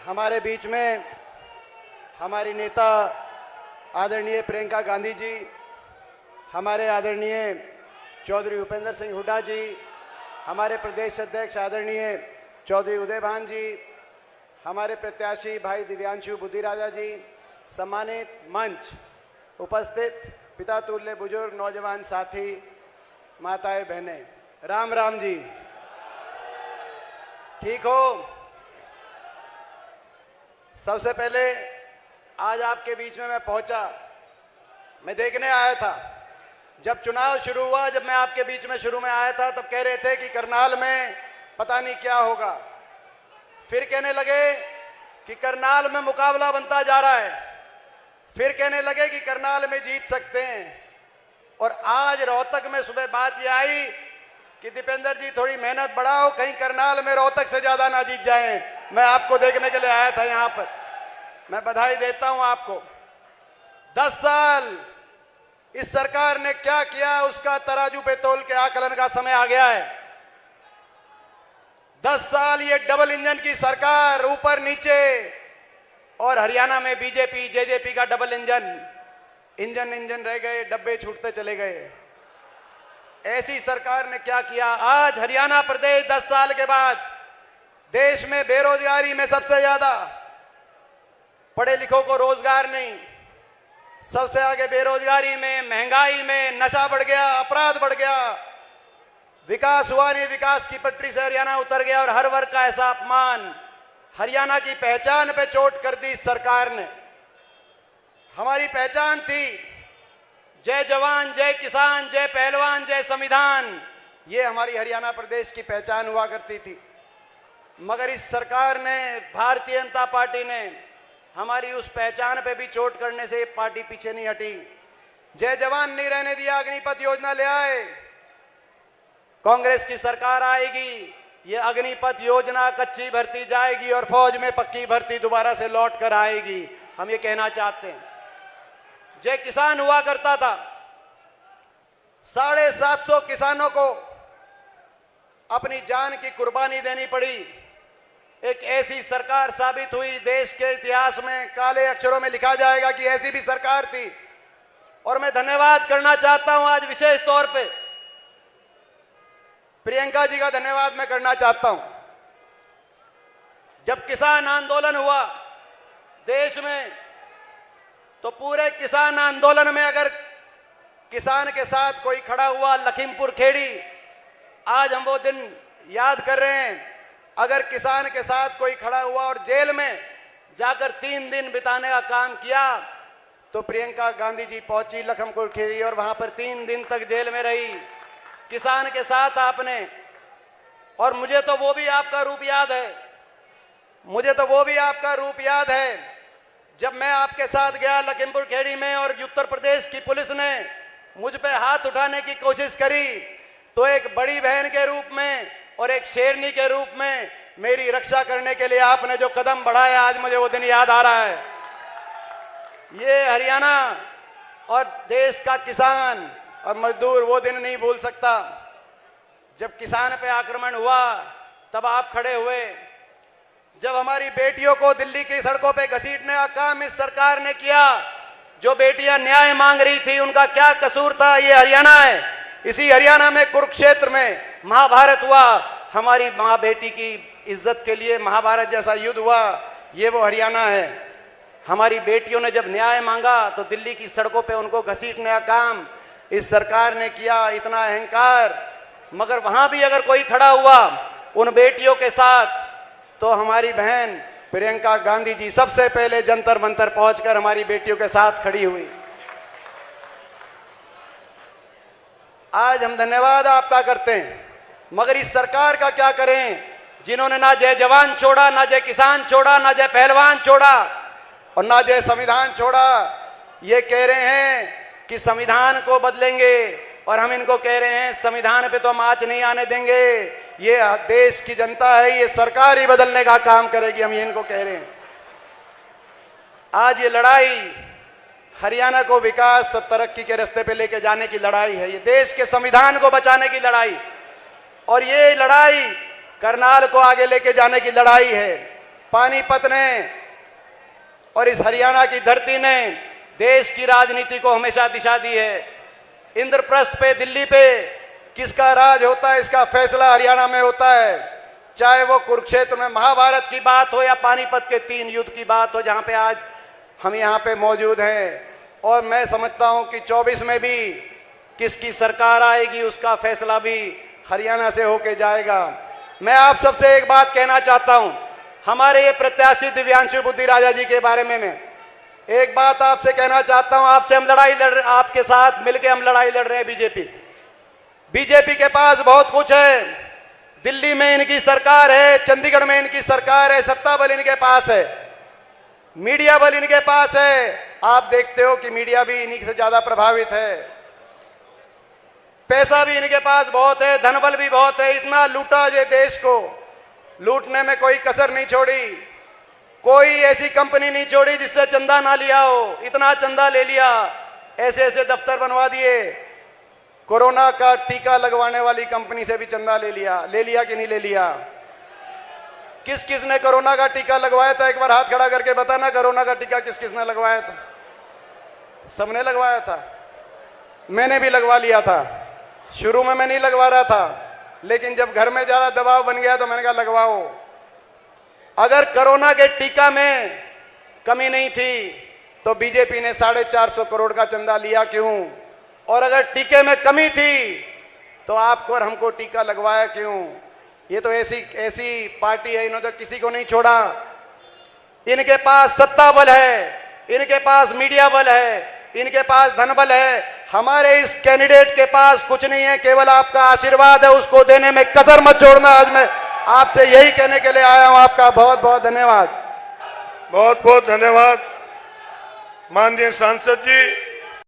हमारे बीच में हमारी नेता आदरणीय प्रियंका गांधी जी, हमारे आदरणीय चौधरी उपेंद्र सिंह हुड्डा जी, हमारे प्रदेश अध्यक्ष आदरणीय चौधरी उदय भान जी, हमारे प्रत्याशी भाई दिव्यांशु बुद्धिराजा जी, सम्मानित मंच उपस्थित पिता तुल्य बुजुर्ग नौजवान साथी, माताएं बहनें, राम राम जी। ठीक हो? सबसे पहले आज आपके बीच में मैं पहुंचा, मैं देखने आया था। जब चुनाव शुरू हुआ, जब मैं आपके बीच में शुरू में आया था, तब कह रहे थे कि करनाल में पता नहीं क्या होगा। फिर कहने लगे कि करनाल में मुकाबला बनता जा रहा है। फिर कहने लगे कि करनाल में जीत सकते हैं। और आज रोहतक में सुबह बात यह आई कि दीपेंद्र जी थोड़ी मेहनत बढ़ाओ, कहीं करनाल में रोहतक से ज्यादा ना जीत जाएं। मैं आपको देखने के लिए आया था यहां पर। मैं बधाई देता हूं आपको। 10 साल इस सरकार ने क्या किया, उसका तराजू पे तोल के आकलन का समय आ गया है। 10 साल ये डबल इंजन की सरकार, ऊपर नीचे, और हरियाणा में बीजेपी जेजेपी का डबल इंजन रह गए, डब्बे छूटते चले गए। ऐसी सरकार ने क्या किया। आज हरियाणा प्रदेश 10 साल के बाद देश में बेरोजगारी में सबसे ज्यादा, पढ़े लिखों को रोजगार नहीं, सबसे आगे बेरोजगारी में, महंगाई में, नशा बढ़ गया, अपराध बढ़ गया, विकास हुआ नहीं, विकास की पटरी से हरियाणा उतर गया। और हर वर्ग का ऐसा अपमान, हरियाणा की पहचान पे चोट कर दी सरकार ने। हमारी पहचान थी जय जवान, जय किसान, जय पहलवान, जय संविधान, ये हमारी हरियाणा प्रदेश की पहचान हुआ करती थी। मगर इस सरकार ने, भारतीय जनता पार्टी ने हमारी उस पहचान पे भी चोट करने से पार्टी पीछे नहीं हटी। जय जवान नहीं रहने दिया, अग्निपथ योजना ले आए। कांग्रेस की सरकार आएगी, ये अग्निपथ योजना कच्ची भर्ती जाएगी और फौज में पक्की भर्ती दोबारा से लौट कर आएगी। हम ये कहना चाहते हैं। जय किसान हुआ करता था, 750 किसानों को अपनी जान की कुर्बानी देनी पड़ी। एक ऐसी सरकार साबित हुई, देश के इतिहास में काले अक्षरों में लिखा जाएगा कि ऐसी भी सरकार थी। और मैं धन्यवाद करना चाहता हूं आज विशेष तौर पे प्रियंका जी का धन्यवाद मैं करना चाहता हूं। जब किसान आंदोलन हुआ देश में, तो पूरे किसान आंदोलन में अगर किसान के साथ कोई खड़ा हुआ, लखीमपुर खेड़ी, आज हम वो दिन याद कर रहे हैं। अगर किसान के साथ कोई खड़ा हुआ और जेल में जाकर 3 दिन बिताने का काम किया, तो प्रियंका गांधी जी पहुंची लखीमपुर खेड़ी और वहां पर 3 दिन तक जेल में रही किसान के साथ आपने। और मुझे तो वो भी आपका रूप याद है, मुझे तो वो भी आपका रूप याद है जब मैं आपके साथ गया लखीमपुर खेड़ी में और उत्तर प्रदेश की पुलिस ने मुझ पे हाथ उठाने की कोशिश करी, तो एक बड़ी बहन के रूप में और एक शेरनी के रूप में मेरी रक्षा करने के लिए आपने जो कदम बढ़ाया, आज मुझे वो दिन याद आ रहा है। ये हरियाणा और देश का किसान और मजदूर वो दिन नहीं भूल सकता। जब किसान पे आक्रमण हुआ तब आप खड़े हुए। जब हमारी बेटियों को दिल्ली की सड़कों पे घसीटने का काम इस सरकार ने किया, जो बेटियां न्याय मांग रही थी, उनका क्या कसूर था। ये हरियाणा है। इसी हरियाणा में कुरुक्षेत्र में महाभारत हुआ। हमारी मां बेटी की इज्जत के लिए महाभारत जैसा युद्ध हुआ, ये वो हरियाणा है। हमारी बेटियों ने जब न्याय मांगा तो दिल्ली की सड़कों पे उनको घसीटने का काम इस सरकार ने किया। इतना अहंकार। मगर वहां भी अगर कोई खड़ा हुआ उन बेटियों के साथ, तो हमारी बहन प्रियंका गांधी जी सबसे पहले जंतर मंतर पहुंचकर हमारी बेटियों के साथ खड़ी हुई। आज हम धन्यवाद आपका करते हैं। मगर इस सरकार का क्या करें, जिन्होंने ना जय जवान छोड़ा, ना जय किसान छोड़ा, ना जय पहलवान छोड़ा और ना जय संविधान छोड़ा। ये कह रहे हैं कि संविधान को बदलेंगे और हम इनको कह रहे हैं संविधान पे तो हम आंच नहीं आने देंगे। ये देश की जनता है, ये सरकार ही बदलने का काम करेगी, हम ये इनको कह रहे हैं। आज ये लड़ाई हरियाणा को विकास और तरक्की के रास्ते पे लेके जाने की लड़ाई है। ये देश के संविधान को बचाने की लड़ाई, और ये लड़ाई करनाल को आगे लेके जाने की लड़ाई है। पानीपत ने और इस हरियाणा की धरती ने देश की राजनीति को हमेशा दिशा दी है। इंद्रप्रस्थ पे, दिल्ली पे किसका राज होता है, इसका फैसला हरियाणा में होता है। चाहे वो कुरुक्षेत्र में महाभारत की बात हो या पानीपत के 3 युद्ध की बात हो, जहां पे आज हम यहां पे मौजूद हैं। और मैं समझता हूं कि 24 में भी किसकी सरकार आएगी, उसका फैसला भी हरियाणा से होके जाएगा। मैं आप सबसे एक बात कहना चाहता हूं, हमारे ये प्रत्याशी दिव्यांशु बुद्धि राजा जी के बारे में मैं एक बात आपसे कहना चाहता हूं। आपसे हम लड़ाई लड़ रहे, आपके साथ मिलकर हम लड़ाई लड़ रहे हैं। बीजेपी के पास बहुत कुछ है। दिल्ली में इनकी सरकार है, चंडीगढ़ में इनकी सरकार है, सत्ता बल इनके पास है, मीडिया बल इनके पास है। आप देखते हो कि मीडिया भी इन्हीं से ज्यादा प्रभावित है। पैसा भी इनके पास बहुत है, धनबल भी बहुत है। इतना लूटा ये देश को, लूटने में कोई कसर नहीं छोड़ी। कोई ऐसी कंपनी नहीं छोड़ी जिससे चंदा ना लिया हो। इतना चंदा ले लिया, ऐसे ऐसे दफ्तर बनवा दिए। कोरोना का टीका लगवाने वाली कंपनी से भी चंदा ले लिया कि नहीं ले लिया? किस किस ने कोरोना का टीका लगवाया था? एक बार हाथ खड़ा करके बताना, कोरोना का टीका किस किस ने लगवाया था? सबने लगवाया था। मैंने भी लगवा लिया था। शुरू में मैं नहीं लगवा रहा था, लेकिन जब घर में ज्यादा दबाव बन गया तो मैंने कहा लगवाओ। अगर कोरोना के टीका में कमी नहीं थी तो बीजेपी ने 450 करोड़ का चंदा लिया क्यों? और अगर टीके में कमी थी तो आपको और हमको टीका लगवाया क्यों? ये तो ऐसी पार्टी है, इन्होंने तो किसी को नहीं छोड़ा। इनके पास सत्ता बल है, इनके पास मीडिया बल है, इनके पास धन बल है। हमारे इस कैंडिडेट के पास कुछ नहीं है, केवल आपका आशीर्वाद है। उसको देने में कसर मत छोड़ना। आज मैं आपसे यही कहने के लिए आया हूं। आपका बहुत बहुत धन्यवाद। बहुत बहुत धन्यवाद माननीय सांसद जी।